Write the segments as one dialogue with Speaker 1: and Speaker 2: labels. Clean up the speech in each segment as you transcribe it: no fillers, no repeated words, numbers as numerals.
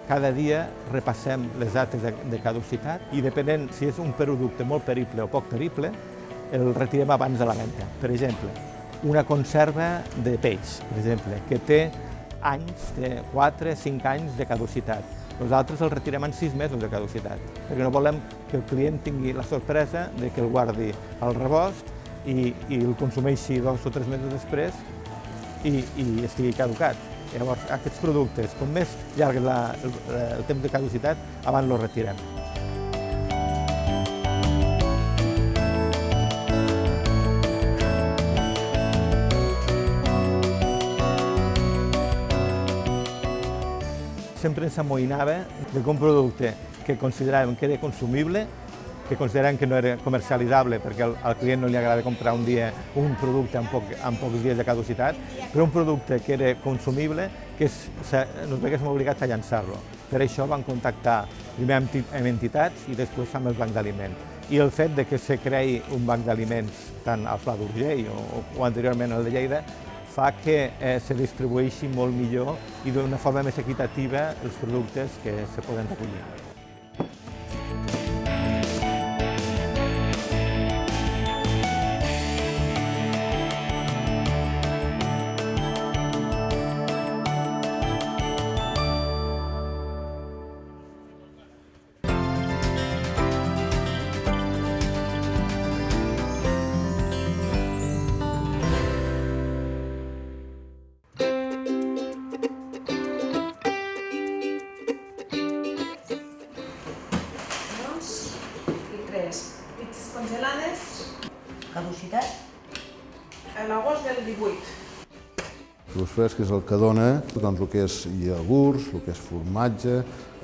Speaker 1: cada dia repassem les dates de caducitat i depenent si és un producte molt perible o poc perible, el retirem abans de la venda. Per exemple, una conserva de peix, per exemple, que té anys, té 4 o 5 anys de caducitat. Nosaltres el retirem en 6 mesos de caducitat, perquè no volem que el client tingui la sorpresa de que el guardi al rebost i el consumeixi 2 o 3 mesos després i estigui caducat. Llavors, aquests productes, com més llarg el temps de caducitat, abans els retirem. Sempre ens amoïnava que un producte que consideràvem que era consumible, que consideràvem que no era comercialitzable perquè al client no li agrada comprar un dia un producte amb pocs dies de caducitat, però un producte que era consumible que ens veguéssim obligats a llançar-lo. Per això vam contactar primer amb entitats i després amb els bancs d'aliments. I el fet de que se creï un banc d'aliments tant al Pla d'Urgell o anteriorment al de Lleida fa que se distribueixi molt millor i d'una forma més equitativa els productes que se poden recollir.
Speaker 2: Pizzas congelades.
Speaker 3: Caducitat?
Speaker 2: A l'agost del 18.
Speaker 4: El fresc és el que dona el que és iogurts, el que és formatge,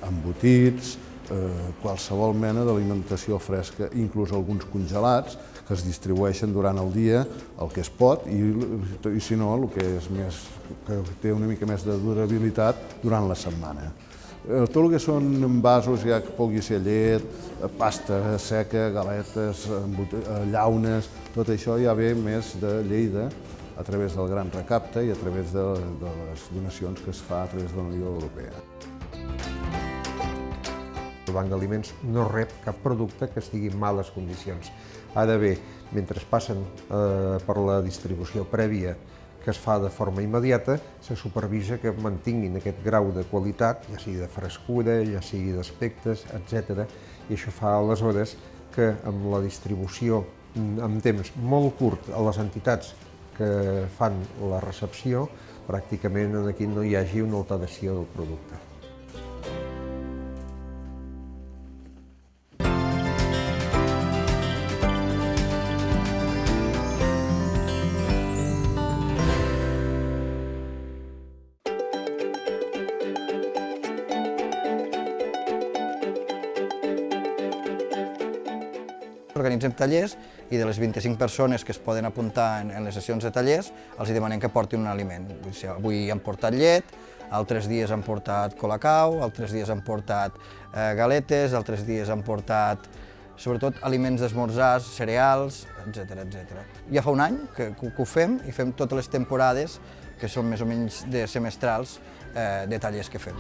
Speaker 4: embotits, qualsevol mena d'alimentació fresca, inclús alguns congelats que es distribueixen durant el dia, el que es pot, i si no, el que té una mica més de durabilitat durant la setmana. Tot el que són envasos, ja que pugui ser llet, pasta seca, galetes, llaunes, tot això ja ve més de Lleida a través del Gran Recapte i a través de les donacions que es fa a través de la Unió Europea.
Speaker 5: El Banc d'Aliments no rep cap producte que estigui en males condicions. Ara bé, mentre passen per la distribució prèvia que es fa de forma immediata, se supervisa que mantinguin aquest grau de qualitat, ja sigui de frescura, ja sigui d'aspectes, etc. I això fa aleshores que amb la distribució en temps molt curt a les entitats que fan la recepció, pràcticament aquí no hi hagi una alteració del producte.
Speaker 6: Organitzem tallers i de les 25 persones que es poden apuntar en les sessions de tallers els demanem que portin un aliment. Avui han portat llet, altres dies han portat colacao, altres dies han portat galetes, altres dies han portat sobretot aliments d'esmorzars, cereals, etc. Ja fa un any que ho fem i fem totes les temporades, que són més o menys de semestrals, de tallers que fem.